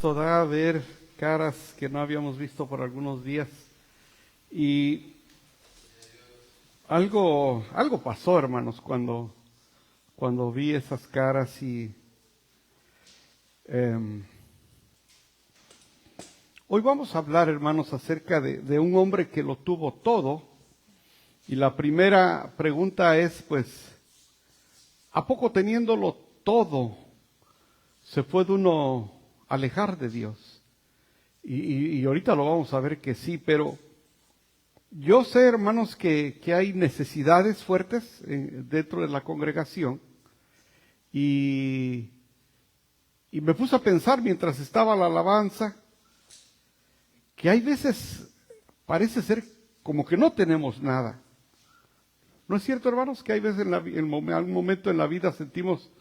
gusto da ver caras que no habíamos visto por algunos días. Y algo pasó, hermanos, cuando vi esas caras y hoy vamos a hablar, hermanos, acerca de un hombre que lo tuvo todo. Y la primera pregunta es, pues, ¿a poco teniéndolo todo se puede uno alejar de Dios? Y ahorita lo vamos a ver que sí, pero yo sé, hermanos, que hay necesidades fuertes dentro de la congregación. Y me puse a pensar mientras estaba la alabanza, que hay veces parece ser como que no tenemos nada. ¿No es cierto, hermanos? Que hay veces en algún momento en la vida sentimos,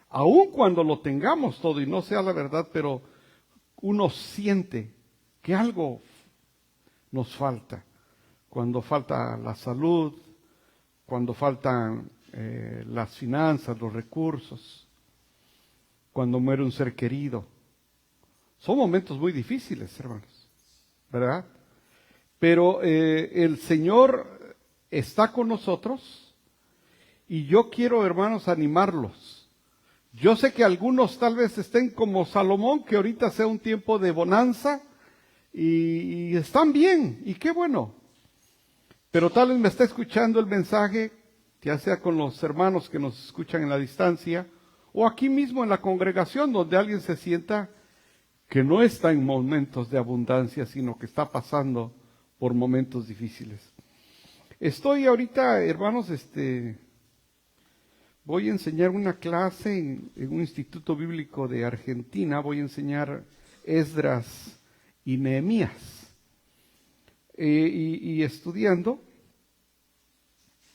aun cuando lo tengamos todo y no sea la verdad, pero uno siente que algo nos falta. Cuando falta la salud, cuando faltan las finanzas, los recursos, cuando muere un ser querido. Son momentos muy difíciles, hermanos, ¿verdad? Pero el Señor está con nosotros y yo quiero, hermanos, animarlos. Yo sé que algunos tal vez estén como Salomón, que ahorita sea un tiempo de bonanza y están bien, y qué bueno. Pero tal vez me está escuchando el mensaje, ya sea con los hermanos que nos escuchan en la distancia, o aquí mismo en la congregación, donde alguien se sienta que no está en momentos de abundancia, sino que está pasando por momentos difíciles. Estoy ahorita, hermanos, voy a enseñar una clase en un instituto bíblico de Argentina. Voy a enseñar Esdras y Nehemías. Y estudiando,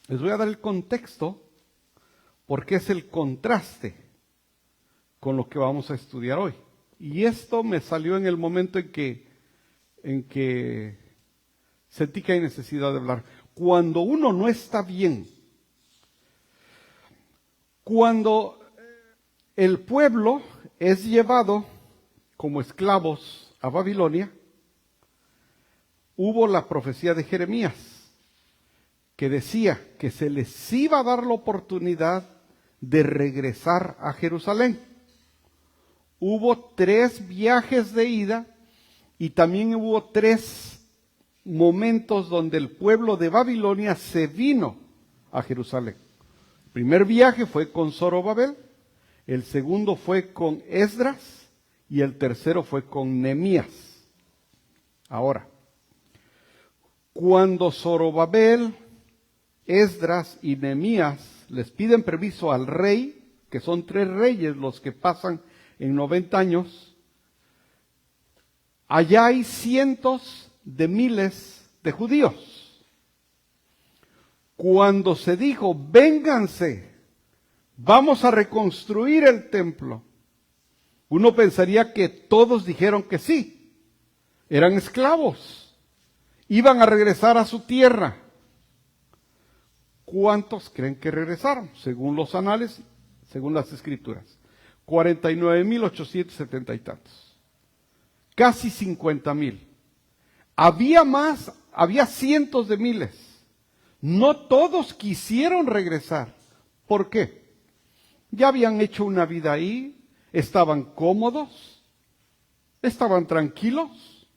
les voy a dar el contexto, porque es el contraste con lo que vamos a estudiar hoy. Y esto me salió en el momento en que sentí que hay necesidad de hablar. Cuando uno no está bien, cuando el pueblo es llevado como esclavos a Babilonia, hubo la profecía de Jeremías, que decía que se les iba a dar la oportunidad de regresar a Jerusalén. Hubo 3 viajes de ida y también hubo 3 momentos donde el pueblo de Babilonia se vino a Jerusalén. El primer viaje fue con Zorobabel, el segundo fue con Esdras y el tercero fue con Nehemías. Ahora, cuando Zorobabel, Esdras y Nehemías les piden permiso al rey, que son 3 reyes los que pasan en 90 años, allá hay cientos de miles de judíos. Cuando se dijo, vénganse, vamos a reconstruir el templo, uno pensaría que todos dijeron que sí, eran esclavos, iban a regresar a su tierra. ¿Cuántos creen que regresaron? Según los anales, según las escrituras, 49,870 y tantos, casi 50,000. Había cientos de miles. No todos quisieron regresar. ¿Por qué? Ya habían hecho una vida ahí, estaban cómodos, estaban tranquilos.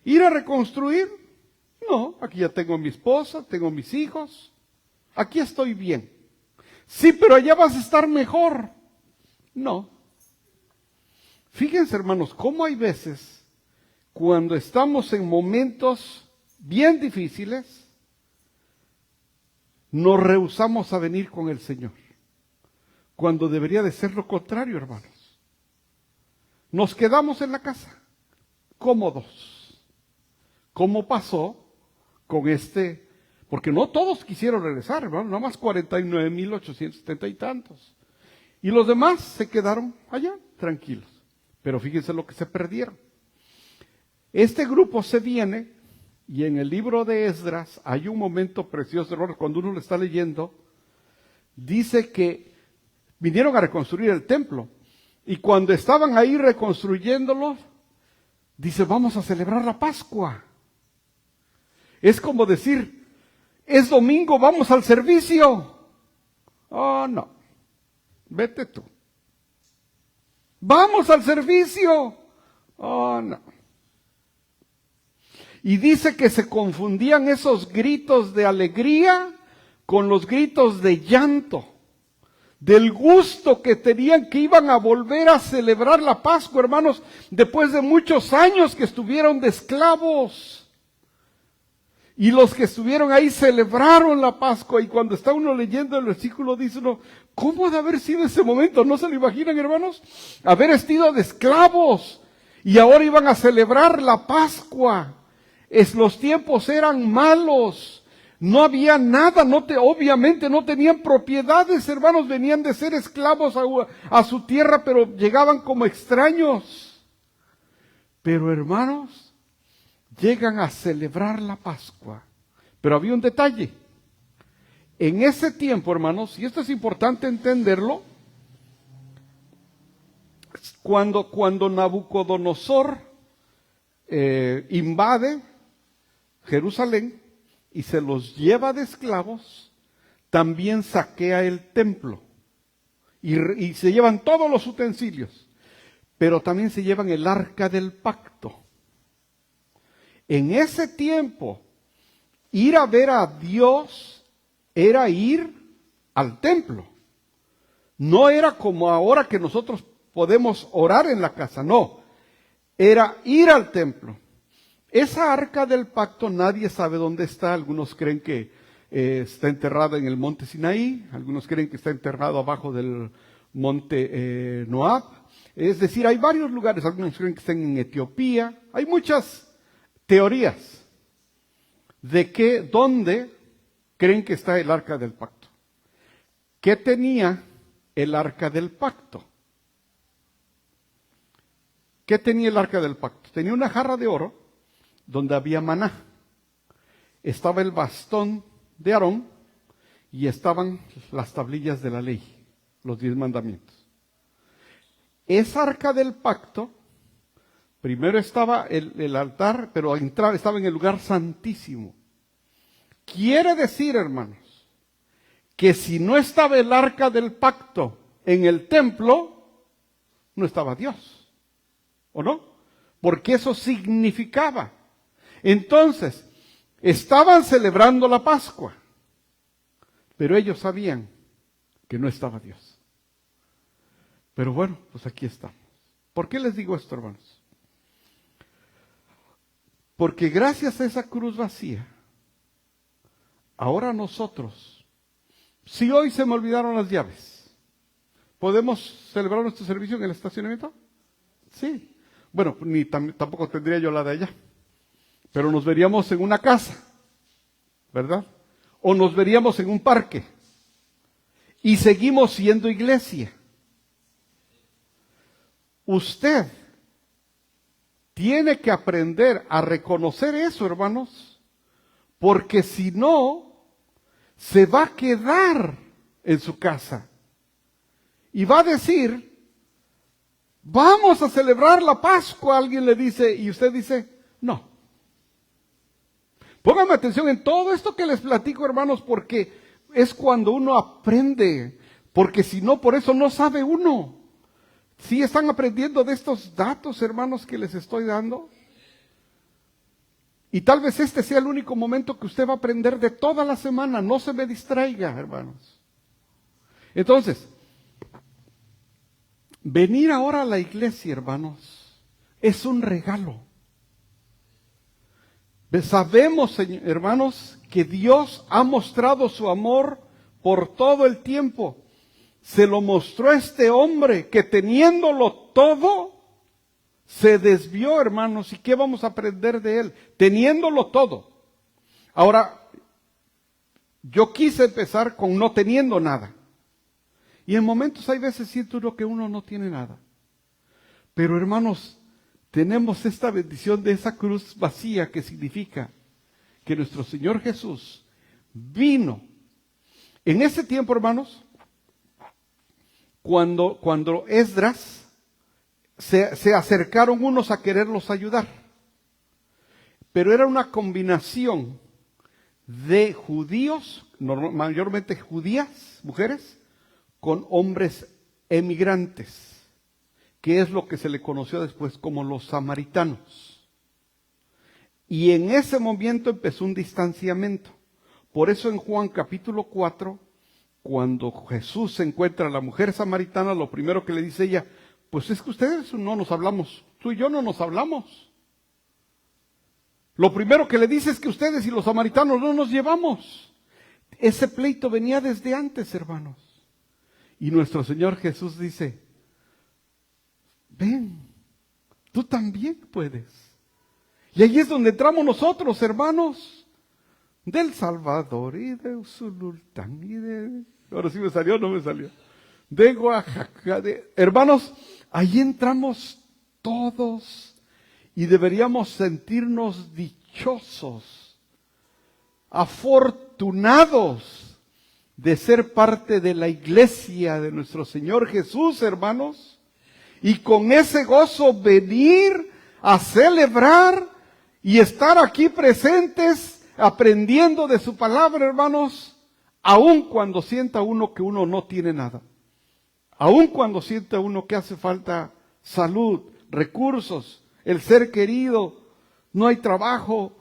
¿Ir a reconstruir? No, aquí ya tengo mi esposa, tengo mis hijos, aquí estoy bien. Sí, pero allá vas a estar mejor. No. Fíjense, hermanos, cómo hay veces cuando estamos en momentos bien difíciles, nos rehusamos a venir con el Señor, cuando debería de ser lo contrario, hermanos. Nos quedamos en la casa, cómodos, como pasó con porque no todos quisieron regresar, hermano, nada más 49,870 y tantos. Y los demás se quedaron allá, tranquilos. Pero fíjense lo que se perdieron. Este grupo se viene, y en el libro de Esdras hay un momento precioso, hermano, cuando uno lo está leyendo, dice que vinieron a reconstruir el templo, y cuando estaban ahí reconstruyéndolo, dice, vamos a celebrar la Pascua. Es como decir, es domingo, vamos al servicio. Oh, no, vete tú. Vamos al servicio. Oh, no. Y dice que se confundían esos gritos de alegría con los gritos de llanto, del gusto que tenían que iban a volver a celebrar la Pascua, hermanos, después de muchos años que estuvieron de esclavos. Y los que estuvieron ahí celebraron la Pascua, y cuando está uno leyendo el versículo dice uno, ¿cómo ha de haber sido ese momento? ¿No se lo imaginan, hermanos? Haber estado de esclavos y ahora iban a celebrar la Pascua. Los tiempos eran malos, no había nada, obviamente no tenían propiedades, hermanos, venían de ser esclavos a su tierra, pero llegaban como extraños. Pero, hermanos, llegan a celebrar la Pascua. Pero había un detalle. En ese tiempo, hermanos, y esto es importante entenderlo, cuando Nabucodonosor invade Jerusalén y se los lleva de esclavos, también saquea el templo y se llevan todos los utensilios, pero también se llevan el arca del pacto. En ese tiempo, ir a ver a Dios era ir al templo. No era como ahora que nosotros podemos orar en la casa, no. Era ir al templo. Esa arca del pacto nadie sabe dónde está. Algunos creen que está enterrada en el monte Sinaí, algunos creen que está enterrado abajo del monte Moab. Es decir, hay varios lugares, algunos creen que están en Etiopía. Hay muchas teorías de dónde creen que está el arca del pacto. ¿Qué tenía el arca del pacto? ¿Qué tenía el arca del pacto? Tenía una jarra de oro donde había maná. Estaba el bastón de Aarón y estaban las tablillas de la ley, los 10 mandamientos. Esa arca del pacto, primero estaba el altar, pero estaba en el lugar santísimo. Quiere decir, hermanos, que si no estaba el arca del pacto en el templo, no estaba Dios. ¿O no? Porque eso significaba. Entonces, estaban celebrando la Pascua, pero ellos sabían que no estaba Dios. Pero bueno, pues aquí estamos. ¿Por qué les digo esto, hermanos? Porque gracias a esa cruz vacía, ahora nosotros, si hoy se me olvidaron las llaves, ¿podemos celebrar nuestro servicio en el estacionamiento? Sí. Bueno, tampoco tendría yo la de allá. Pero nos veríamos en una casa, ¿verdad? O nos veríamos en un parque. Y seguimos siendo iglesia. Usted tiene que aprender a reconocer eso, hermanos, porque si no, se va a quedar en su casa. Y va a decir, vamos a celebrar la Pascua, alguien le dice, y usted dice, no. Pónganme atención en todo esto que les platico, hermanos, porque es cuando uno aprende, porque si no, por eso no sabe uno. ¿Sí están aprendiendo de estos datos, hermanos, que les estoy dando? Y tal vez este sea el único momento que usted va a aprender de toda la semana. No se me distraiga, hermanos. Entonces, venir ahora a la iglesia, hermanos, es un regalo. Sabemos, hermanos, que Dios ha mostrado su amor por todo el tiempo. Se lo mostró a este hombre que teniéndolo todo, se desvió, hermanos. ¿Y qué vamos a aprender de él? Teniéndolo todo. Ahora, yo quise empezar con no teniendo nada. Y en momentos hay veces siento uno que uno no tiene nada. Pero hermanos, tenemos esta bendición de esa cruz vacía que significa que nuestro Señor Jesús vino. En ese tiempo, hermanos, cuando Esdras se acercaron unos a quererlos ayudar. Pero era una combinación de judíos, mayormente judías, mujeres, con hombres emigrantes, que es lo que se le conoció después como los samaritanos. Y en ese momento empezó un distanciamiento. Por eso en Juan capítulo 4, cuando Jesús se encuentra a la mujer samaritana, lo primero que le dice ella, pues es que ustedes no nos hablamos, tú y yo no nos hablamos. Lo primero que le dice es que ustedes y los samaritanos no nos llevamos. Ese pleito venía desde antes, hermanos. Y nuestro Señor Jesús dice, ven, tú también puedes. Y ahí es donde entramos nosotros, hermanos, del Salvador y de Usulután y de... Ahora sí me salió, no me salió. De Oaxaca, hermanos, ahí entramos todos y deberíamos sentirnos dichosos, afortunados de ser parte de la iglesia de nuestro Señor Jesús, hermanos, y con ese gozo venir a celebrar y estar aquí presentes, aprendiendo de su palabra, hermanos, aun cuando sienta uno que uno no tiene nada, aun cuando sienta uno que hace falta salud, recursos, el ser querido, no hay trabajo,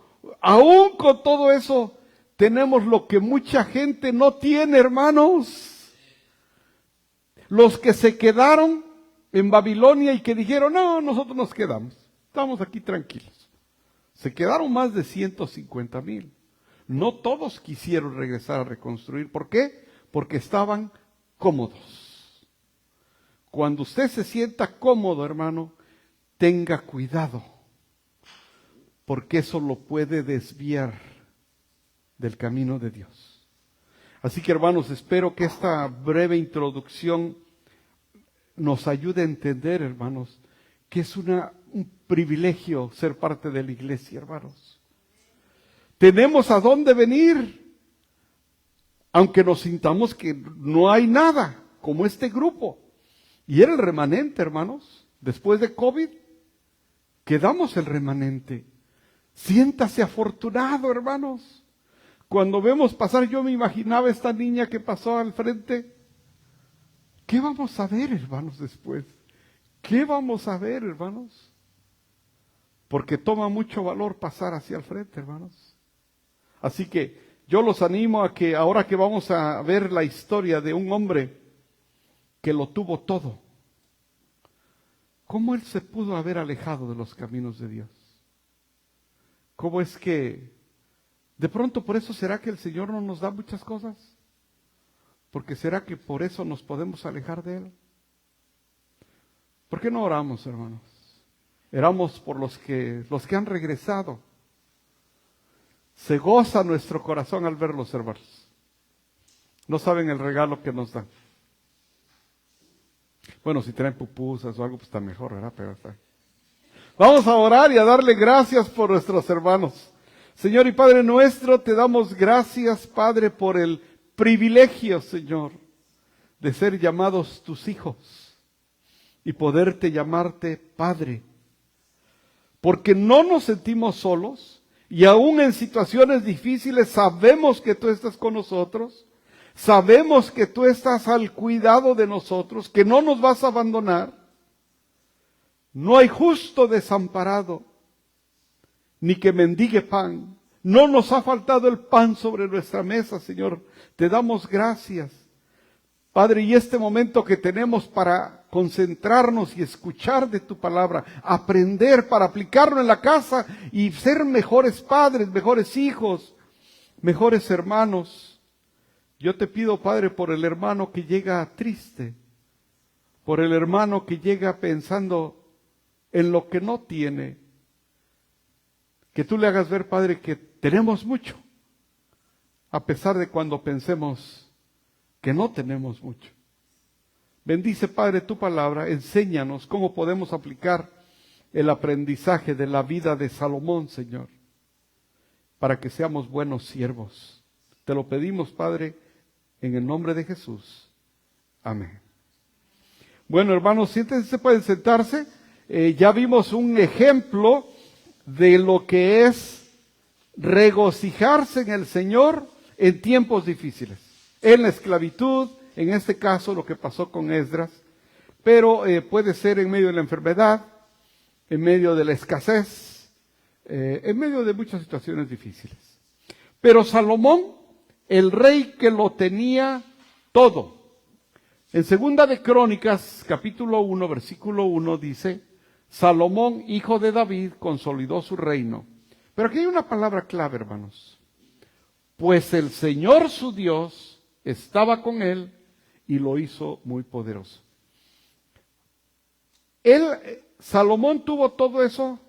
aun con todo eso, tenemos lo que mucha gente no tiene, hermanos. Los que se quedaron en Babilonia y que dijeron, no, nosotros nos quedamos, estamos aquí tranquilos. Se quedaron más de 150,000. No todos quisieron regresar a reconstruir. ¿Por qué? Porque estaban cómodos. Cuando usted se sienta cómodo, hermano, tenga cuidado, porque eso lo puede desviar del camino de Dios. Así que, hermanos, espero que esta breve introducción nos ayude a entender, hermanos, que es un privilegio ser parte de la iglesia, hermanos. Tenemos a dónde venir, aunque nos sintamos que no hay nada, como este grupo. Y era el remanente, hermanos. Después de COVID, quedamos el remanente. Siéntase afortunado, hermanos. Cuando vemos pasar, yo me imaginaba esta niña que pasó al frente. ¿Qué vamos a ver, hermanos, después? ¿Qué vamos a ver, hermanos? Porque toma mucho valor pasar hacia el frente, hermanos. Así que yo los animo a que ahora que vamos a ver la historia de un hombre que lo tuvo todo, ¿cómo él se pudo haber alejado de los caminos de Dios? ¿Cómo es que de pronto por eso será que el Señor no nos da muchas cosas? ¿Porque será que por eso nos podemos alejar de Él? ¿Por qué no oramos, hermanos? Oramos por los que han regresado. Se goza nuestro corazón al verlos, hermanos. No saben el regalo que nos dan. Bueno, si traen pupusas o algo, pues está mejor, ¿verdad? Pero está. Vamos a orar y a darle gracias por nuestros hermanos. Señor y Padre nuestro, te damos gracias, Padre, por el privilegio, Señor, de ser llamados tus hijos y poderte llamarte Padre. Porque no nos sentimos solos. Y aún en situaciones difíciles sabemos que tú estás con nosotros, sabemos que tú estás al cuidado de nosotros, que no nos vas a abandonar. No hay justo desamparado, ni que mendigue pan. No nos ha faltado el pan sobre nuestra mesa, Señor. Te damos gracias, Padre, y este momento que tenemos para concentrarnos y escuchar de tu palabra, aprender para aplicarlo en la casa y ser mejores padres, mejores hijos, mejores hermanos. Yo te pido, Padre, por el hermano que llega triste, por el hermano que llega pensando en lo que no tiene, que tú le hagas ver, Padre, que tenemos mucho, a pesar de cuando pensemos que no tenemos mucho. Bendice, Padre, tu palabra, enséñanos cómo podemos aplicar el aprendizaje de la vida de Salomón, Señor, para que seamos buenos siervos. Te lo pedimos, Padre, en el nombre de Jesús. Amén. Bueno, hermanos, siéntense, pueden sentarse. ya vimos un ejemplo de lo que es regocijarse en el Señor en tiempos difíciles. En la esclavitud, en este caso lo que pasó con Esdras, pero puede ser en medio de la enfermedad, en medio de la escasez, en medio de muchas situaciones difíciles. Pero Salomón, el rey que lo tenía todo. En Segunda de Crónicas, capítulo 1, versículo 1, dice, Salomón, hijo de David, consolidó su reino. Pero aquí hay una palabra clave, hermanos. Pues el Señor su Dios estaba con él y lo hizo muy poderoso. Salomón tuvo todo eso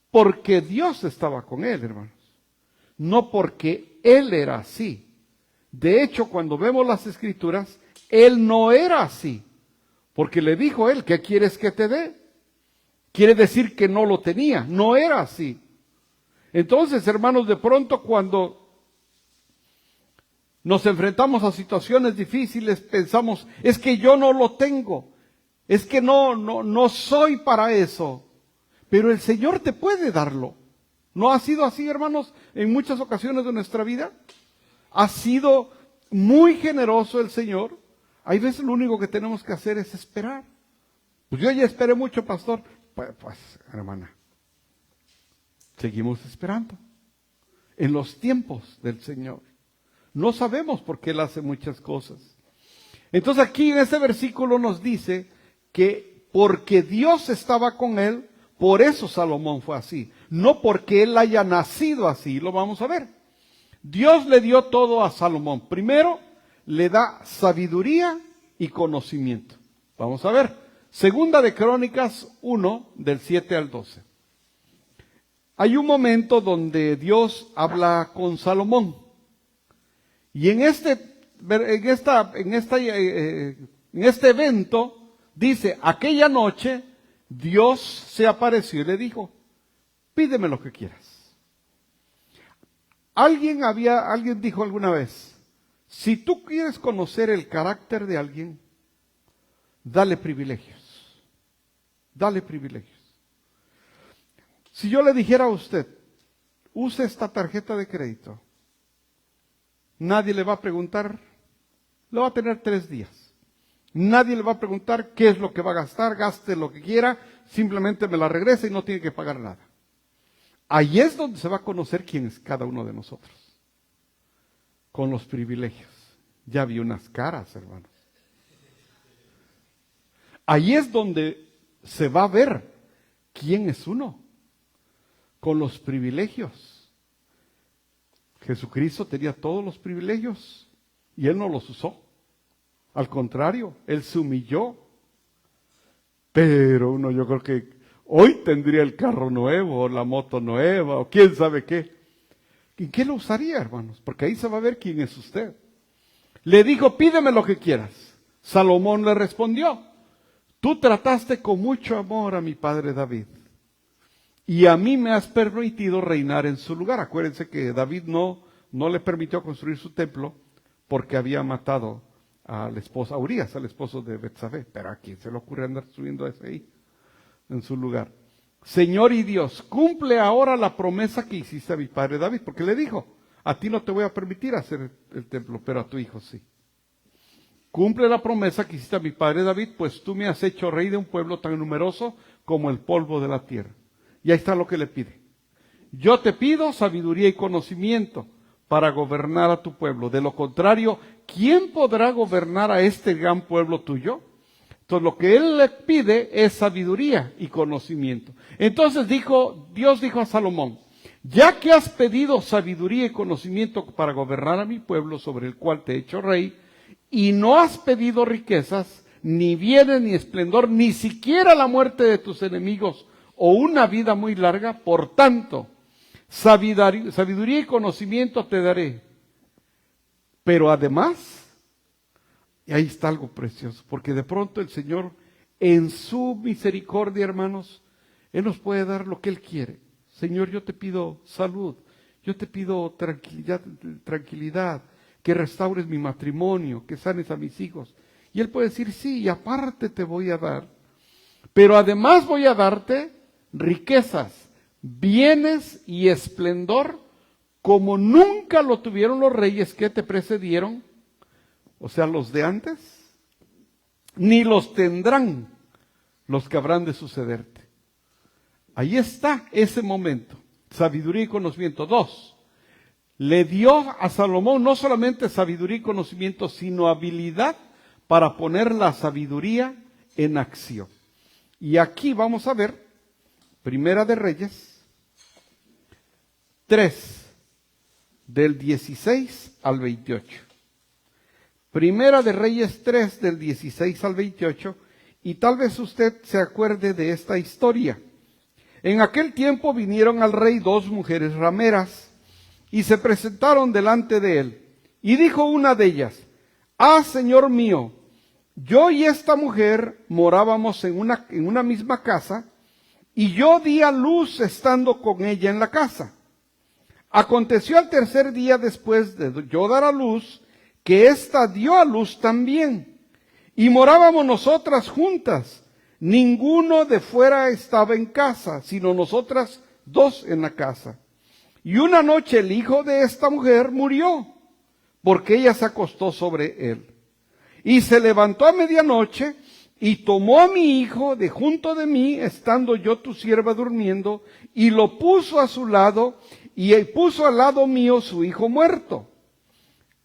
porque Dios estaba con él, hermanos. No porque él era así. De hecho, cuando vemos las Escrituras, él no era así. Porque le dijo él, ¿qué quieres que te dé? Quiere decir que no lo tenía, no era así. Entonces, hermanos, de pronto cuando nos enfrentamos a situaciones difíciles, pensamos, es que yo no lo tengo, es que no soy para eso. Pero el Señor te puede darlo. ¿No ha sido así, hermanos, en muchas ocasiones de nuestra vida? Ha sido muy generoso el Señor. Hay veces lo único que tenemos que hacer es esperar. Pues yo ya esperé mucho, pastor. Pues, hermana, seguimos esperando en los tiempos del Señor. No sabemos por qué Él hace muchas cosas. Entonces aquí en este versículo nos dice que porque Dios estaba con él, por eso Salomón fue así. No porque él haya nacido así, lo vamos a ver. Dios le dio todo a Salomón. Primero, le da sabiduría y conocimiento. Vamos a ver. Segunda de Crónicas 1, del 7 al 12. Hay un momento donde Dios habla con Salomón. Y en este evento, dice, aquella noche Dios se apareció y le dijo, pídeme lo que quieras. Alguien dijo alguna vez, si tú quieres conocer el carácter de alguien, dale privilegios. Dale privilegios. Si yo le dijera a usted, use esta tarjeta de crédito, nadie le va a preguntar, lo va a tener 3 días. Nadie le va a preguntar qué es lo que va a gastar, gaste lo que quiera, simplemente me la regresa y no tiene que pagar nada. Ahí es donde se va a conocer quién es cada uno de nosotros. Con los privilegios. Ya vi unas caras, hermanos. Ahí es donde se va a ver quién es uno. Con los privilegios. Jesucristo tenía todos los privilegios y Él no los usó. Al contrario, Él se humilló. Pero yo creo que hoy tendría el carro nuevo, o la moto nueva, o quién sabe qué. ¿En qué lo usaría, hermanos? Porque ahí se va a ver quién es usted. Le dijo, pídeme lo que quieras. Salomón le respondió, tú trataste con mucho amor a mi padre David. Y a mí me has permitido reinar en su lugar. Acuérdense que David no le permitió construir su templo porque había matado a la esposa, a Urías, al esposo de Betsabé. Pero ¿a quién se le ocurre andar subiendo ese ahí en su lugar? Señor y Dios, cumple ahora la promesa que hiciste a mi padre David. Porque le dijo, a ti no te voy a permitir hacer el templo, pero a tu hijo sí. Cumple la promesa que hiciste a mi padre David, pues tú me has hecho rey de un pueblo tan numeroso como el polvo de la tierra. Y ahí está lo que le pide. Yo te pido sabiduría y conocimiento para gobernar a tu pueblo. De lo contrario, ¿quién podrá gobernar a este gran pueblo tuyo? Entonces lo que él le pide es sabiduría y conocimiento. Entonces Dios dijo a Salomón, ya que has pedido sabiduría y conocimiento para gobernar a mi pueblo sobre el cual te he hecho rey, y no has pedido riquezas, ni bienes, ni esplendor, ni siquiera la muerte de tus enemigos, o una vida muy larga, por tanto, sabiduría y conocimiento te daré. Pero además, y ahí está algo precioso, porque de pronto el Señor, en su misericordia, hermanos, Él nos puede dar lo que Él quiere. Señor, yo te pido salud, yo te pido tranquilidad, que restaures mi matrimonio, que sanes a mis hijos. Y Él puede decir, sí, y aparte te voy a dar. pero además voy a darte riquezas, bienes y esplendor como nunca lo tuvieron los reyes que te precedieron, o sea, los de antes, ni los tendrán los que habrán de sucederte. Ahí está ese momento, sabiduría y conocimiento. 2, le dio a Salomón no solamente sabiduría y conocimiento, sino habilidad para poner la sabiduría en acción. Y aquí vamos a ver, Primera de Reyes 3, del 16 al 28. Primera de Reyes 3, del 16 al 28, y tal vez usted se acuerde de esta historia. En aquel tiempo vinieron al rey 2 mujeres rameras, y se presentaron delante de él. Y dijo una de ellas: «Ah, señor mío, yo y esta mujer morábamos en una misma casa, y yo di a luz estando con ella en la casa. Aconteció al tercer día después de yo dar a luz, que ésta dio a luz también, y morábamos nosotras juntas. Ninguno de fuera estaba en casa, sino nosotras 2 en la casa. Y una noche el hijo de esta mujer murió, porque ella se acostó sobre él. Y se levantó a medianoche, y tomó a mi hijo de junto de mí, estando yo tu sierva durmiendo, y lo puso a su lado, y él puso al lado mío su hijo muerto.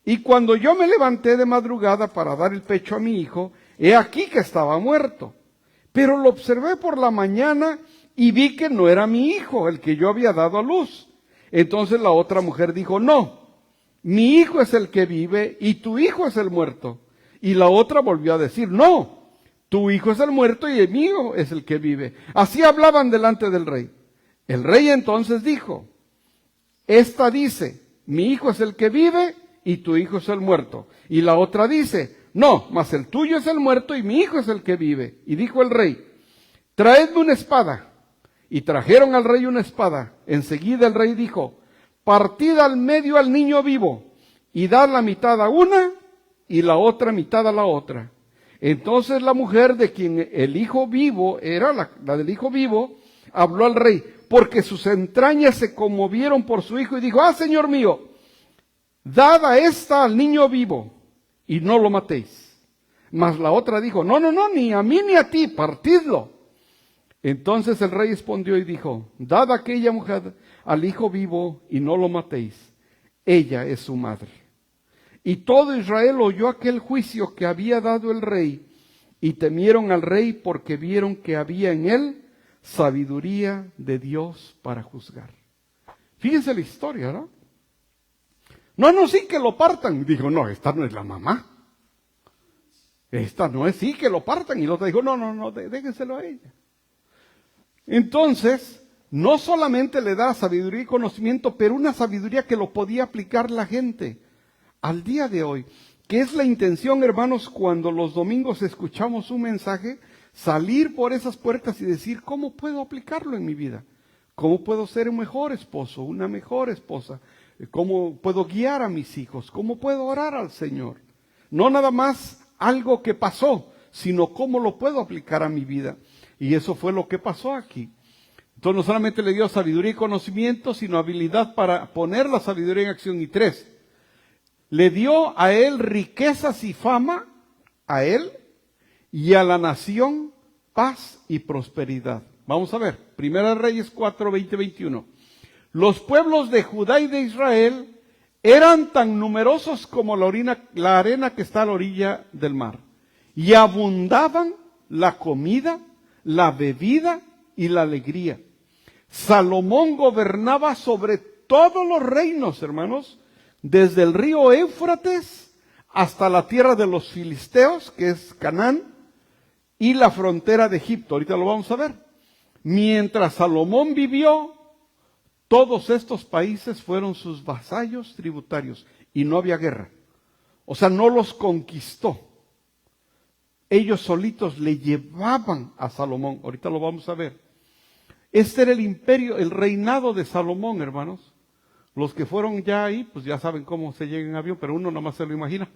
Y cuando yo me levanté de madrugada para dar el pecho a mi hijo, he aquí que estaba muerto. Pero lo observé por la mañana y vi que no era mi hijo el que yo había dado a luz. Entonces la otra mujer dijo: no, mi hijo es el que vive y tu hijo es el muerto. Y la otra volvió a decir: no, tu hijo es el muerto y el mío es el que vive. Así hablaban delante del rey. El rey entonces dijo: esta dice: mi hijo es el que vive y tu hijo es el muerto. Y la otra dice: no, mas el tuyo es el muerto y mi hijo es el que vive. Y dijo el rey: traedme una espada. Y trajeron al rey una espada. Enseguida el rey dijo: partid al medio al niño vivo, y dad la mitad a una y la otra mitad a la otra. Entonces la mujer de quien el hijo vivo era, la del hijo vivo, habló al rey, porque sus entrañas se conmovieron por su hijo, y dijo: ah, señor mío, dad a esta al niño vivo, y no lo matéis. Mas la otra dijo: no, ni a mí ni a ti, partidlo. Entonces el rey respondió y dijo: dad a aquella mujer al hijo vivo, y no lo matéis. Ella es su madre. Y todo Israel oyó aquel juicio que había dado el rey, y temieron al rey porque vieron que había en él sabiduría de Dios para juzgar. Fíjense la historia, ¿no? No, sí, que lo partan. Dijo: no, esta no es la mamá. Esta no es, sí, que lo partan. Y el otro dijo: no, déjenselo a ella. Entonces, no solamente le da sabiduría y conocimiento, pero una sabiduría que lo podía aplicar la gente al día de hoy. Que es la intención, hermanos, cuando los domingos escuchamos un mensaje, salir por esas puertas y decir: ¿cómo puedo aplicarlo en mi vida? ¿Cómo puedo ser un mejor esposo, una mejor esposa? ¿Cómo puedo guiar a mis hijos? ¿Cómo puedo orar al Señor? No nada más algo que pasó, sino cómo lo puedo aplicar a mi vida. Y eso fue lo que pasó aquí. Entonces no solamente le dio sabiduría y conocimiento, sino habilidad para poner la sabiduría en acción. Y 3, le dio a él riquezas y fama, a él y a la nación paz y prosperidad. Vamos a ver, Primera Reyes 4, 20, 21. Los pueblos de Judá y de Israel eran tan numerosos como la arena que está a la orilla del mar. Y abundaban la comida, la bebida y la alegría. Salomón gobernaba sobre todos los reinos, hermanos, desde el río Éufrates hasta la tierra de los filisteos, que es Canaán, y la frontera de Egipto. Ahorita lo vamos a ver. Mientras Salomón vivió, todos estos países fueron sus vasallos tributarios y no había guerra. O sea, no los conquistó. Ellos solitos le llevaban a Salomón. Ahorita lo vamos a ver. Este era el imperio, el reinado de Salomón, hermanos. Los que fueron ya ahí, pues ya saben cómo se llega en avión, pero uno nada más se lo imagina.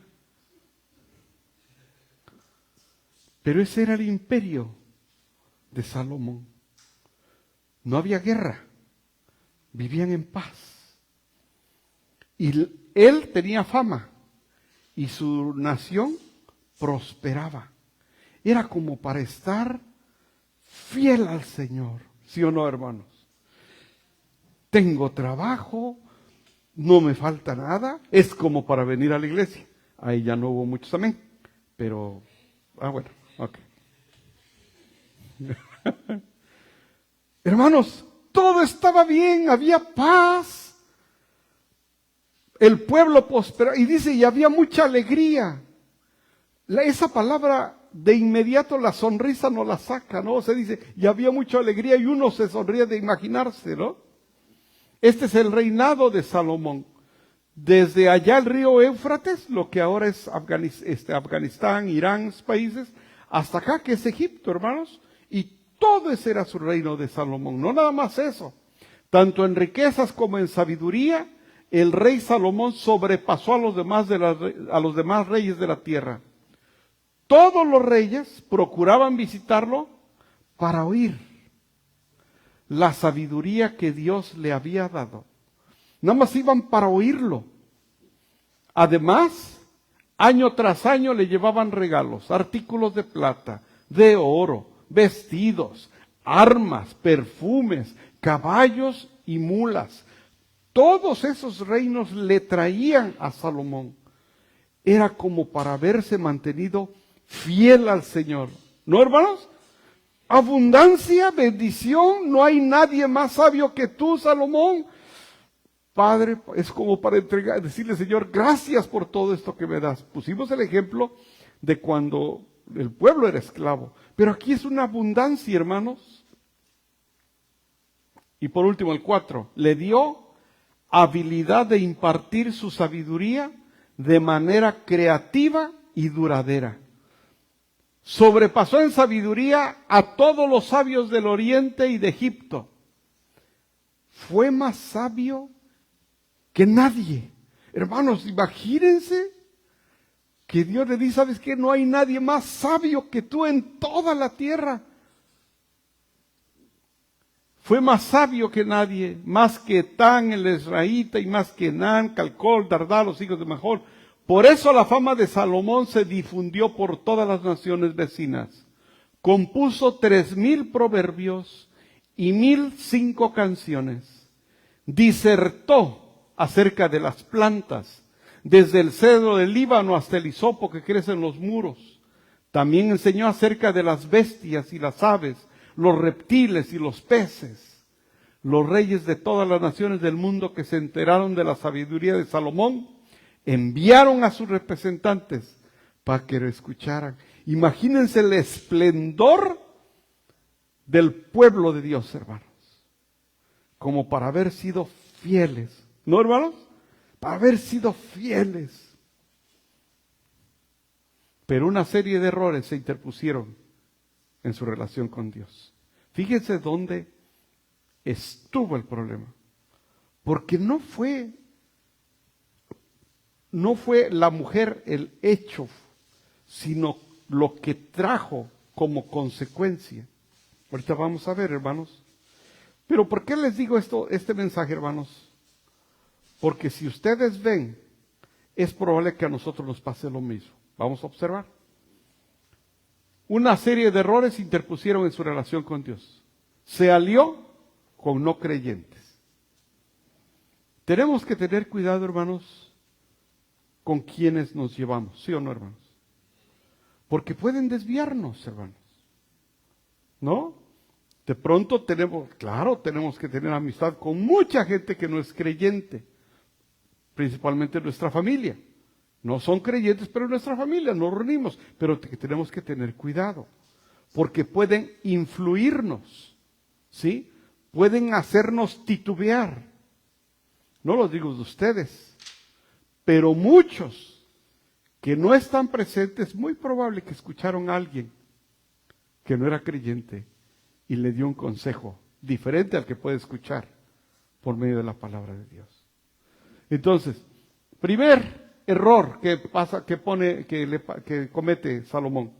Pero ese era el imperio de Salomón. No había guerra, vivían en paz. Y él tenía fama y su nación prosperaba. Era como para estar fiel al Señor, ¿sí o no, hermanos? Tengo trabajo, no me falta nada, es como para venir a la iglesia. Ahí ya no hubo muchos amén, pero, bueno, ok. Hermanos, todo estaba bien, había paz. El pueblo prosperaba, y dice, y había mucha alegría. Esa palabra de inmediato la sonrisa no la saca, ¿no? Se dice, y había mucha alegría y uno se sonríe de imaginarse, ¿no? Este es el reinado de Salomón. Desde allá el río Éufrates, lo que ahora es Afganistán, Irán, países, hasta acá que es Egipto, hermanos, y todo ese era su reino de Salomón. No nada más eso. Tanto en riquezas como en sabiduría, el rey Salomón sobrepasó a los demás reyes de la tierra. Todos los reyes procuraban visitarlo para oír la sabiduría que Dios le había dado. Nada más iban para oírlo. Además, año tras año le llevaban regalos, artículos de plata, de oro, vestidos, armas, perfumes, caballos y mulas. Todos esos reinos le traían a Salomón. Era como para haberse mantenido fiel al Señor. ¿No, hermanos? Abundancia, bendición, no hay nadie más sabio que tú, Salomón. Padre, es como para decirle, Señor, gracias por todo esto que me das. Pusimos el ejemplo de cuando el pueblo era esclavo, pero aquí es una abundancia, hermanos. Y por último, el 4, le dio habilidad de impartir su sabiduría de manera creativa y duradera. Sobrepasó en sabiduría a todos los sabios del Oriente y de Egipto. Fue más sabio que nadie. Hermanos, imagínense que Dios le dice, ¿sabes qué? No hay nadie más sabio que tú en toda la tierra. Fue más sabio que nadie, más que Tan, el Esraíta, y más que Nan, Calcol, Dardá, los hijos de Majol. Por eso la fama de Salomón se difundió por todas las naciones vecinas. Compuso 3000 proverbios y 1005 canciones. Disertó acerca de las plantas, desde el cedro del Líbano hasta el hisopo que crece en los muros. También enseñó acerca de las bestias y las aves, los reptiles y los peces. Los reyes de todas las naciones del mundo que se enteraron de la sabiduría de Salomón, enviaron a sus representantes para que lo escucharan. Imagínense el esplendor del pueblo de Dios, hermanos. Como para haber sido fieles. ¿No, hermanos? Para haber sido fieles. Pero una serie de errores se interpusieron en su relación con Dios. Fíjense dónde estuvo el problema. Porque no fue la mujer el hecho, sino lo que trajo como consecuencia. Ahorita vamos a ver, hermanos. Pero ¿por qué les digo este mensaje, hermanos? Porque si ustedes ven, es probable que a nosotros nos pase lo mismo. Vamos a observar. Una serie de errores se interpusieron en su relación con Dios. Se alió con no creyentes. Tenemos que tener cuidado, hermanos, con quienes nos llevamos, ¿sí o no, hermanos? Porque pueden desviarnos, hermanos. ¿No? De pronto tenemos que tener amistad con mucha gente que no es creyente, principalmente nuestra familia. No son creyentes, pero en nuestra familia nos reunimos, pero tenemos que tener cuidado, porque pueden influirnos, ¿sí? Pueden hacernos titubear. No lo digo de ustedes, pero muchos que no están presentes, muy probable que escucharon a alguien que no era creyente y le dio un consejo diferente al que puede escuchar por medio de la palabra de Dios. Entonces, primer error que comete Salomón,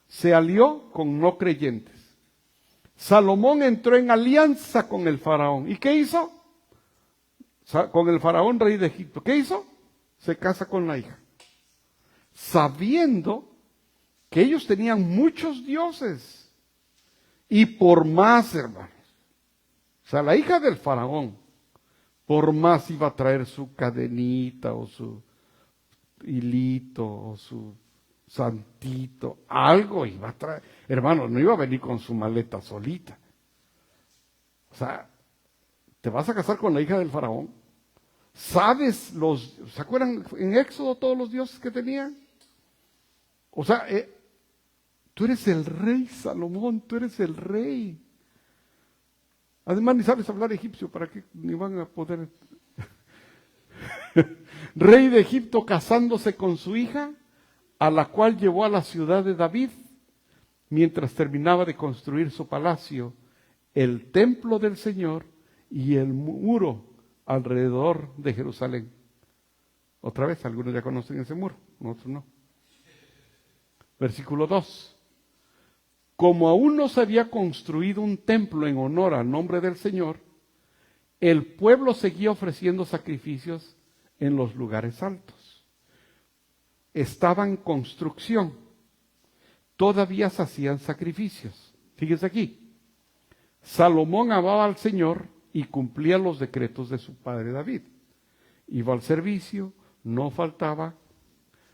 se alió con no creyentes. Salomón entró en alianza con el faraón. ¿Y qué hizo? Con el faraón rey de Egipto. ¿Qué hizo? Se casa con la hija. Sabiendo que ellos tenían muchos dioses. Y por más, hermanos. O sea, la hija del faraón, por más iba a traer su cadenita o su hilito o su santito, algo iba a traer. Hermano, no iba a venir con su maleta solita. O sea, ¿te vas a casar con la hija del faraón? ¿Sabes se acuerdan en Éxodo todos los dioses que tenían? O sea, tú eres el rey, Salomón, tú eres el rey. Además, ni sabes hablar egipcio, ¿para qué ni van a poder? Rey de Egipto casándose con su hija, a la cual llevó a la ciudad de David, mientras terminaba de construir su palacio, el templo del Señor y el muro alrededor de Jerusalén. Otra vez, algunos ya conocen ese muro, otros no. Versículo 2. Como aún no se había construido un templo en honor al nombre del Señor, el pueblo seguía ofreciendo sacrificios en los lugares altos. Estaba en construcción. Todavía se hacían sacrificios. Fíjense aquí. Salomón amaba al Señor y cumplía los decretos de su padre David. Iba al servicio, no faltaba.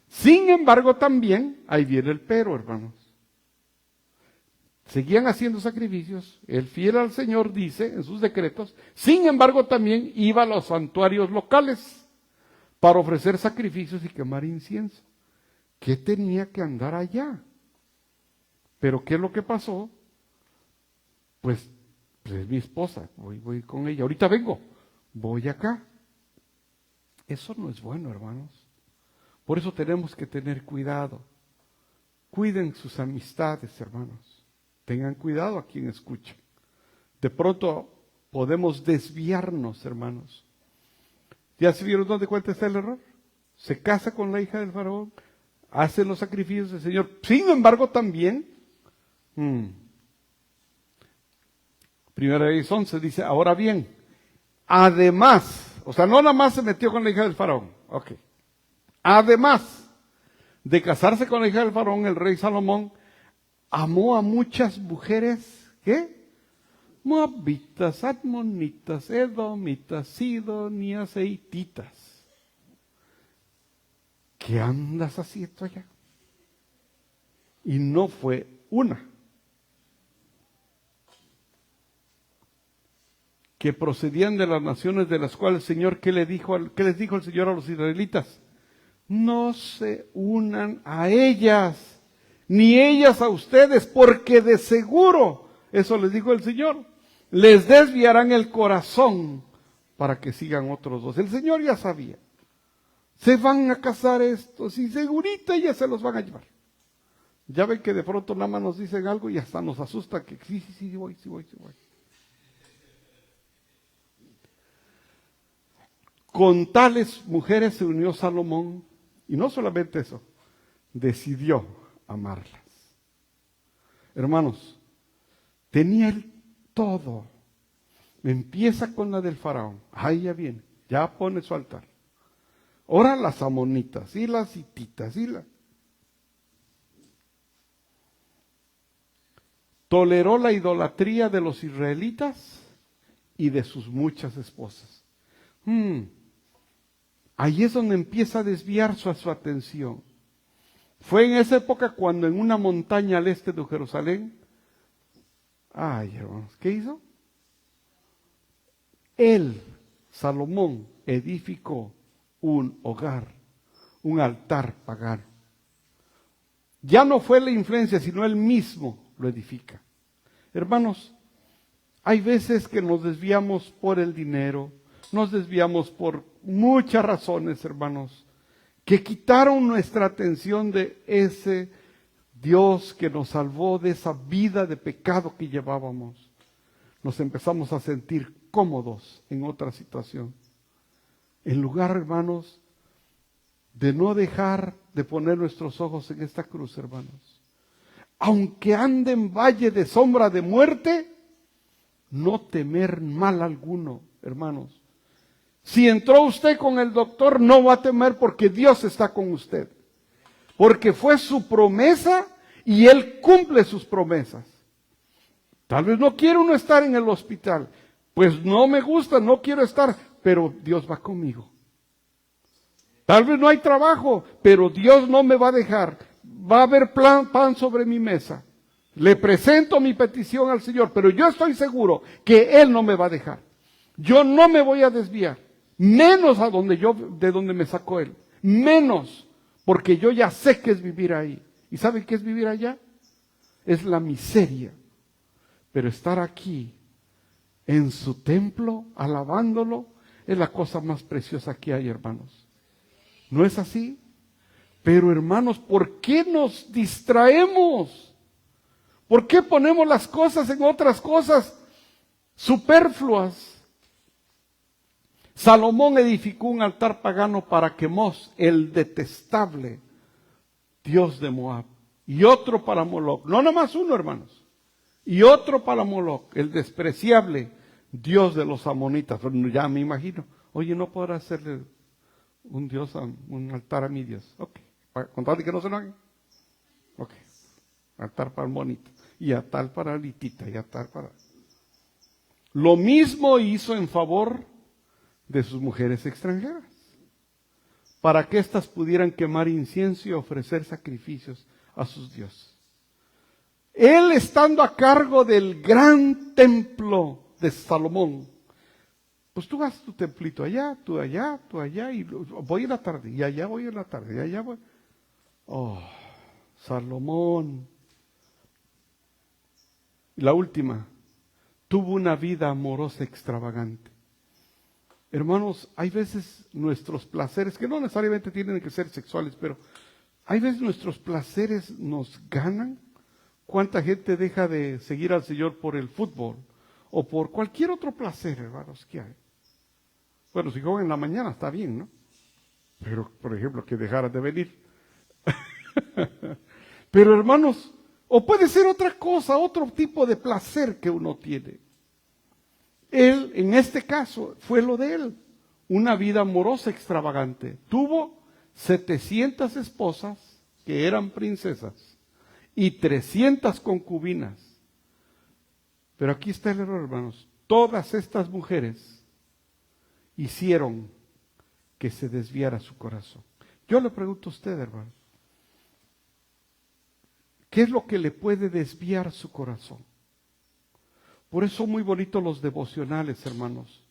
Sin embargo, también, ahí viene el pero, hermanos. Seguían haciendo sacrificios. El fiel al Señor dice en sus decretos. Sin embargo, también iba a los santuarios locales para ofrecer sacrificios y quemar incienso. ¿Qué tenía que andar allá? Pero ¿qué es lo que pasó? Pues es mi esposa, voy con ella. Ahorita vengo, voy acá. Eso no es bueno, hermanos. Por eso tenemos que tener cuidado. Cuiden sus amistades, hermanos. Tengan cuidado a quien escucha. De pronto podemos desviarnos, hermanos. ¿Ya se vieron dónde cuenta está el error? Se casa con la hija del faraón, hace los sacrificios del Señor. Sin embargo, también, Primera Reyes 11 dice, ahora bien, además, o sea, no nada más se metió con la hija del faraón, ok. Además de casarse con la hija del faraón, el rey Salomón amó a muchas mujeres, ¿qué? Moabitas, admonitas, edomitas, sidonias e hititas. ¿Qué andas haciendo allá? Y no fue una. Que procedían de las naciones de las cuales el Señor, ¿qué les dijo el Señor a los israelitas? No se unan a ellas, ni ellas a ustedes, porque de seguro, eso les dijo el Señor, les desviarán el corazón para que sigan otros dos. El Señor ya sabía, se van a casar estos y segurita ya se los van a llevar. Ya ven que de pronto nada más nos dicen algo y hasta nos asusta que sí voy. Con tales mujeres se unió Salomón, y no solamente eso, decidió amarlas. Hermanos, tenía él todo. Empieza con la del faraón, ahí ya viene, ya pone su altar. Ahora las amonitas, y las hititas, Toleró la idolatría de los israelitas y de sus muchas esposas. Ahí es donde empieza a desviar su atención. Fue en esa época cuando en una montaña al este de Jerusalén, hermanos, ¿qué hizo? Él, Salomón, edificó un hogar, un altar pagano. Ya no fue la influencia, sino él mismo lo edifica. Hermanos, hay veces que nos desviamos por el dinero, nos desviamos por muchas razones, hermanos, que quitaron nuestra atención de ese Dios que nos salvó de esa vida de pecado que llevábamos. Nos empezamos a sentir cómodos en otra situación. En lugar, hermanos, de no dejar de poner nuestros ojos en esta cruz, hermanos. Aunque ande en valle de sombra de muerte, no temer mal alguno, hermanos. Si entró usted con el doctor, no va a temer porque Dios está con usted. Porque fue su promesa y Él cumple sus promesas. Tal vez no quiere uno estar en el hospital. Pues no me gusta, no quiero estar, pero Dios va conmigo. Tal vez no hay trabajo, pero Dios no me va a dejar. Va a haber pan sobre mi mesa. Le presento mi petición al Señor, pero yo estoy seguro que Él no me va a dejar. Yo no me voy a desviar, menos de donde me sacó Él, menos, porque yo ya sé qué es vivir ahí. ¿Y sabe qué es vivir allá? Es la miseria. Pero estar aquí, en su templo, alabándolo, es la cosa más preciosa que hay, hermanos. ¿No es así? Pero hermanos, ¿por qué nos distraemos? ¿Por qué ponemos las cosas en otras cosas superfluas? Salomón edificó un altar pagano para Quemos, el detestable dios de Moab, y otro para Moloc. No nomás uno, hermanos. Y otro para Moloc, el despreciable dios de los amonitas. Ya me imagino. Oye, ¿no podrá hacerle un altar a mi Dios? Ok. Con tal de que no se lo hagan. Ok. Altar para Monita. Y a tal para Litita. Y a tal para... Lo mismo hizo en favor de sus mujeres extranjeras, para que éstas pudieran quemar incienso y ofrecer sacrificios a sus dioses. Él estando a cargo del gran templo de Salomón, pues tú vas a tu templito allá, y voy en la tarde, y allá voy en la tarde, y allá voy. Oh, Salomón. Y la última, tuvo una vida amorosa extravagante. Hermanos, hay veces nuestros placeres, que no necesariamente tienen que ser sexuales, pero hay veces nuestros placeres nos ganan. ¿Cuánta gente deja de seguir al Señor por el fútbol o por cualquier otro placer, hermanos, que hay? Bueno, si juegan en la mañana está bien, ¿no? Pero, por ejemplo, que dejaran de venir. Pero, hermanos, o puede ser otra cosa, otro tipo de placer que uno tiene. Él, en este caso, fue lo de él. Una vida amorosa extravagante. Tuvo 700 esposas que eran princesas y 300 concubinas. Pero aquí está el error, hermanos. Todas estas mujeres hicieron que se desviara su corazón. Yo le pregunto a usted, hermano, ¿qué es lo que le puede desviar su corazón? Por eso son muy bonitos los devocionales, hermanos.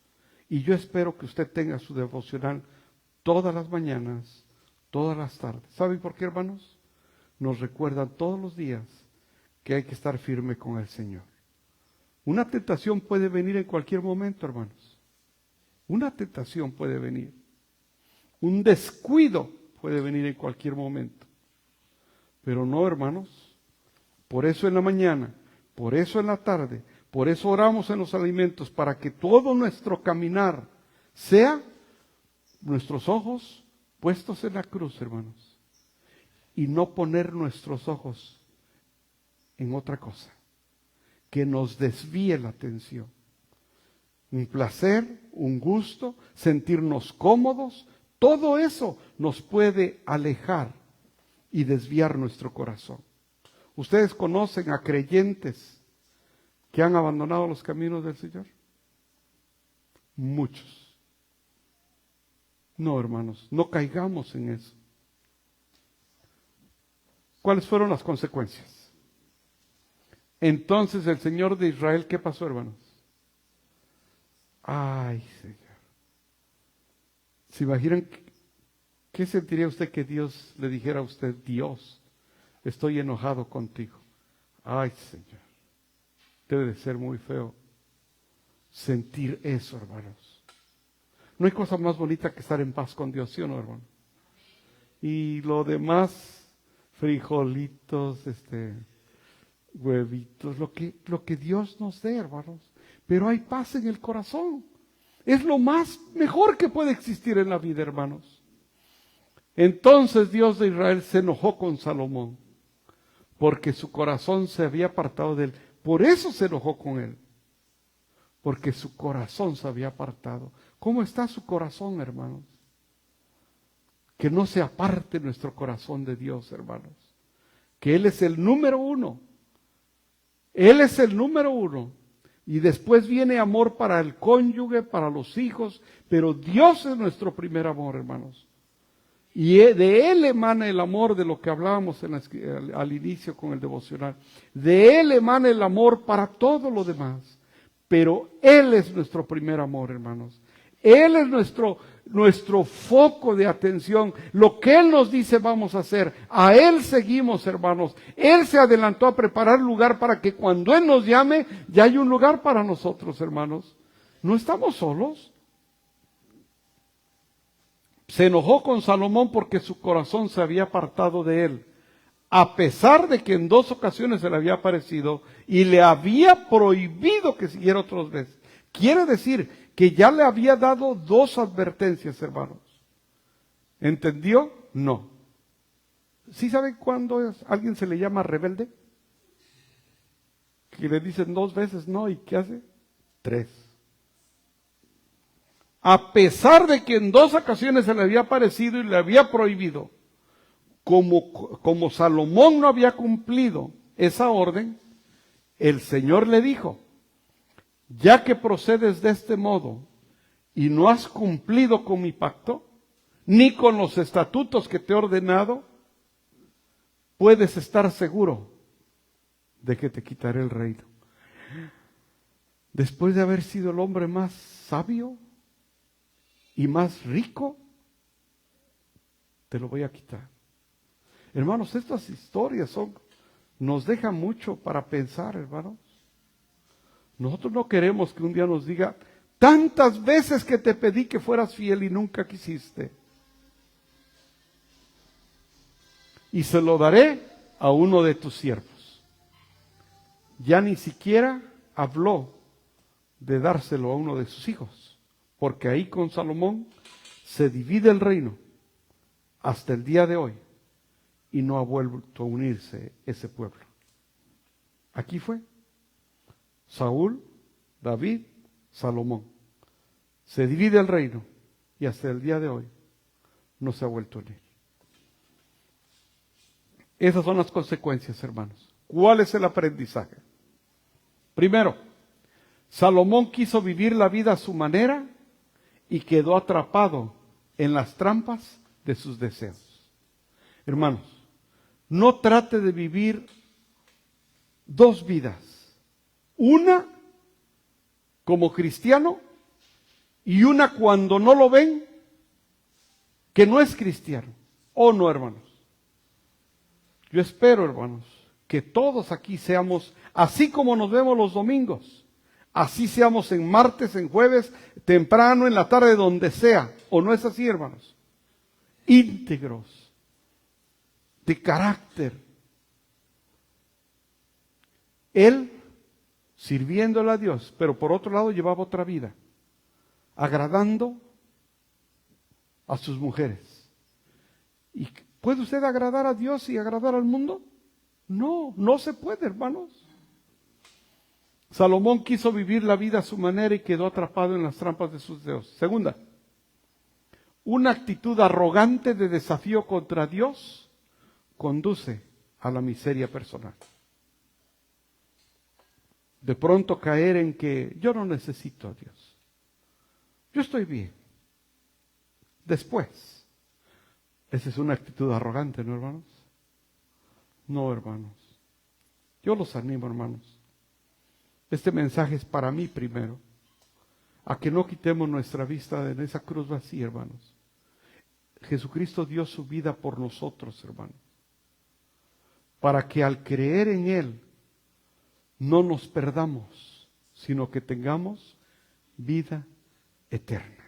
Y yo espero que usted tenga su devocional todas las mañanas, todas las tardes. ¿Saben por qué, hermanos? Nos recuerdan todos los días que hay que estar firme con el Señor. Una tentación puede venir en cualquier momento, hermanos. Una tentación puede venir. Un descuido puede venir en cualquier momento. Pero no, hermanos. Por eso en la mañana, por eso en la tarde, por eso oramos en los alimentos, para que todo nuestro caminar sea nuestros ojos puestos en la cruz, hermanos. Y no poner nuestros ojos en otra cosa que nos desvíe la atención. Un placer, un gusto, sentirnos cómodos, todo eso nos puede alejar y desviar nuestro corazón. Ustedes conocen a creyentes que han abandonado los caminos del Señor. Muchos. No, hermanos, no caigamos en eso. ¿Cuáles fueron las consecuencias? Entonces el Señor de Israel, ¿qué pasó, hermanos? Ay, Señor. ¿Se imaginan qué sentiría usted que Dios le dijera a usted, Dios, estoy enojado contigo? Ay, Señor. Debe de ser muy feo sentir eso, hermanos. No hay cosa más bonita que estar en paz con Dios, ¿sí o no, hermano? Y lo demás, frijolitos, huevitos, lo que Dios nos dé, hermanos. Pero hay paz en el corazón. Es lo más mejor que puede existir en la vida, hermanos. Entonces Dios de Israel se enojó con Salomón, porque su corazón se había apartado de él. Por eso se enojó con él. porque su corazón se había apartado. ¿Cómo está su corazón, hermanos? Que no se aparte nuestro corazón de Dios, hermanos. Que Él es el número uno. Él es el número uno. Y después viene amor para el cónyuge, para los hijos, pero Dios es nuestro primer amor, hermanos. Y de Él emana el amor, de lo que hablábamos al inicio con el devocional. De Él emana el amor para todo lo demás. Pero Él es nuestro primer amor, hermanos. Él es nuestro foco de atención. Lo que Él nos dice vamos a hacer. A Él seguimos, hermanos. Él se adelantó a preparar lugar para que cuando Él nos llame, ya hay un lugar para nosotros, hermanos. No estamos solos. Se enojó con Salomón porque su corazón se había apartado de él, a pesar de que en 2 ocasiones se le había aparecido y le había prohibido que siguiera otras veces. Quiere decir que ya le había dado 2 advertencias, hermanos. ¿Entendió? No. ¿Sí saben cuándo a alguien se le llama rebelde? Que le dicen 2 veces no, ¿y qué hace? 3. A pesar de que en 2 ocasiones se le había aparecido y le había prohibido, como Salomón no había cumplido esa orden, el Señor le dijo, ya que procedes de este modo y no has cumplido con mi pacto, ni con los estatutos que te he ordenado, puedes estar seguro de que te quitaré el reino. Después de haber sido el hombre más sabio y más rico, te lo voy a quitar. Hermanos, estas historias nos dejan mucho para pensar, hermanos. Nosotros no queremos que un día nos diga, tantas veces que te pedí que fueras fiel y nunca quisiste. Y se lo daré a uno de tus siervos. Ya ni siquiera habló de dárselo a uno de sus hijos, porque ahí con Salomón se divide el reino hasta el día de hoy y no ha vuelto a unirse ese pueblo. Aquí fue Saúl, David, Salomón. Se divide el reino y hasta el día de hoy no se ha vuelto a unir. Esas son las consecuencias, hermanos. ¿Cuál es el aprendizaje? Primero, Salomón quiso vivir la vida a su manera y quedó atrapado en las trampas de sus deseos. Hermanos, no trate de vivir 2 vidas. Una como cristiano y una cuando no lo ven que no es cristiano. ¿O no, hermanos? Yo espero, hermanos, que todos aquí seamos, así como nos vemos los domingos, así seamos en martes, en jueves, temprano, en la tarde, donde sea. ¿O no es así, hermanos? Íntegros, de carácter. Él sirviéndole a Dios, pero por otro lado llevaba otra vida, agradando a sus mujeres. ¿Y puede usted agradar a Dios y agradar al mundo? No, no se puede, hermanos. Salomón quiso vivir la vida a su manera y quedó atrapado en las trampas de sus deseos. Segunda, una actitud arrogante de desafío contra Dios conduce a la miseria personal. De pronto caer en que yo no necesito a Dios. Yo estoy bien. Después, esa es una actitud arrogante, ¿no, hermanos? No, hermanos. Yo los animo, hermanos. Este mensaje es para mí primero. A que no quitemos nuestra vista de esa cruz vacía, hermanos. Jesucristo dio su vida por nosotros, hermanos. Para que al creer en Él no nos perdamos, sino que tengamos vida eterna.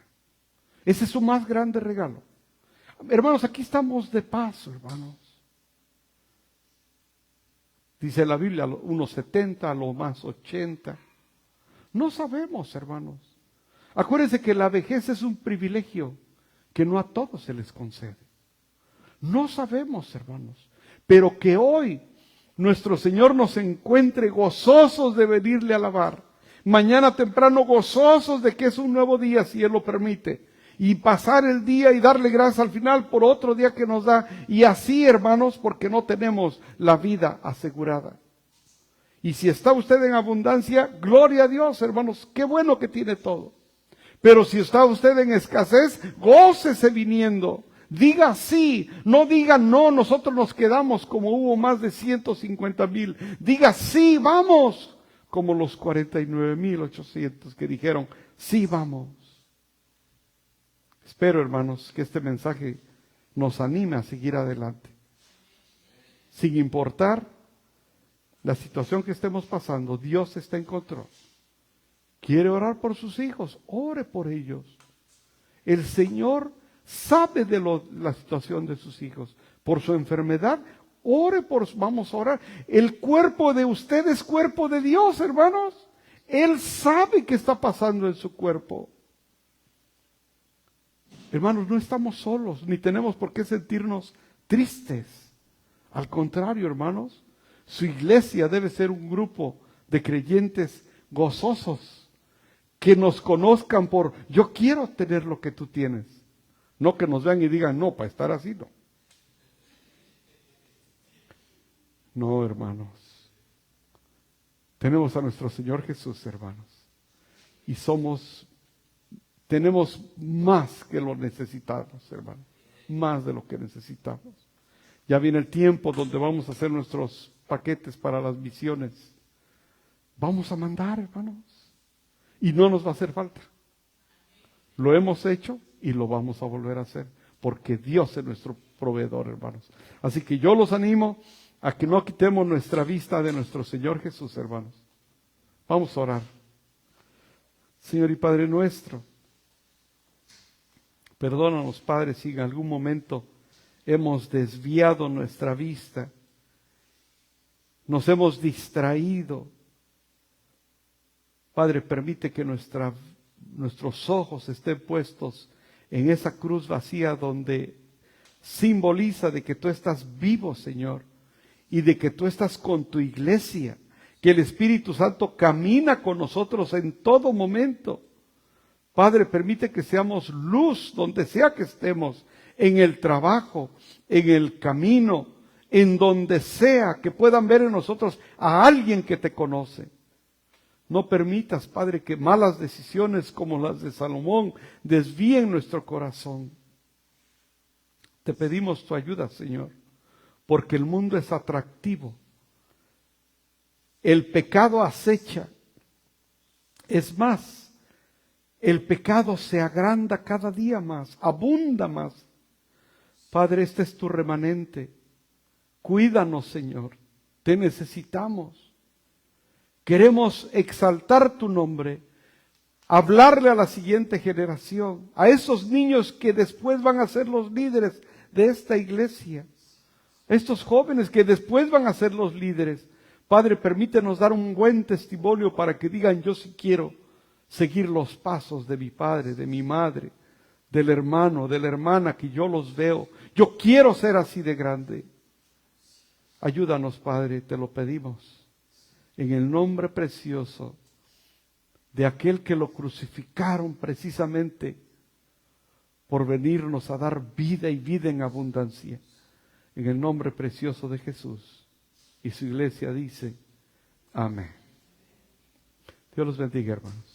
Ese es su más grande regalo. Hermanos, aquí estamos de paso, hermanos. Dice la Biblia, unos 70, a lo más 80. No sabemos, hermanos. Acuérdense que la vejez es un privilegio que no a todos se les concede. No sabemos, hermanos, pero que hoy nuestro Señor nos encuentre gozosos de venirle a alabar, Mañana temprano gozosos de que es un nuevo día, si Él lo permite. Y pasar el día y darle gracias al final por otro día que nos da. Y así, hermanos, porque no tenemos la vida asegurada. Y si está usted en abundancia, gloria a Dios, hermanos, qué bueno que tiene todo. Pero si está usted en escasez, gócese viniendo. Diga sí, no diga no, nosotros nos quedamos como hubo más de 150,000. Diga sí, vamos, como los 49,800 que dijeron, sí, vamos. Espero, hermanos, que este mensaje nos anime a seguir adelante. Sin importar la situación que estemos pasando, Dios está en control. ¿Quiere orar por sus hijos? Ore por ellos. El Señor sabe de la situación de sus hijos. Por su enfermedad, vamos a orar. El cuerpo de usted es cuerpo de Dios, hermanos. Él sabe qué está pasando en su cuerpo. Hermanos, no estamos solos, ni tenemos por qué sentirnos tristes. Al contrario, hermanos, su iglesia debe ser un grupo de creyentes gozosos, que nos conozcan por, yo quiero tener lo que tú tienes. No que nos vean y digan, no, para estar así, no. No, hermanos. Tenemos a nuestro Señor Jesús, hermanos. Y tenemos más que lo necesitamos, hermanos. Más de lo que necesitamos. Ya viene el tiempo donde vamos a hacer nuestros paquetes para las misiones. Vamos a mandar, hermanos. Y no nos va a hacer falta. Lo hemos hecho y lo vamos a volver a hacer. Porque Dios es nuestro proveedor, hermanos. Así que yo los animo a que no quitemos nuestra vista de nuestro Señor Jesús, hermanos. Vamos a orar. Señor y Padre nuestro, perdónanos, Padre, si en algún momento hemos desviado nuestra vista, nos hemos distraído. Padre, permite que nuestros ojos estén puestos en esa cruz vacía donde simboliza de que tú estás vivo, Señor, y de que tú estás con tu iglesia, que el Espíritu Santo camina con nosotros en todo momento. Padre, permite que seamos luz donde sea que estemos, en el trabajo, en el camino, en donde sea, que puedan ver en nosotros a alguien que te conoce. No permitas, Padre, que malas decisiones como las de Salomón desvíen nuestro corazón. Te pedimos tu ayuda, Señor, porque el mundo es atractivo. El pecado acecha. Es más, el pecado se agranda cada día más, abunda más. Padre, este es tu remanente. Cuídanos, Señor. Te necesitamos. Queremos exaltar tu nombre, hablarle a la siguiente generación, a esos niños que después van a ser los líderes de esta iglesia, estos jóvenes que después van a ser los líderes. Padre, permítenos dar un buen testimonio para que digan, yo sí quiero seguir los pasos de mi padre, de mi madre, del hermano, de la hermana, que yo los veo. Yo quiero ser así de grande. Ayúdanos, Padre, te lo pedimos. En el nombre precioso de aquel que lo crucificaron precisamente por venirnos a dar vida y vida en abundancia. En el nombre precioso de Jesús. Y su iglesia dice, amén. Dios los bendiga, hermanos.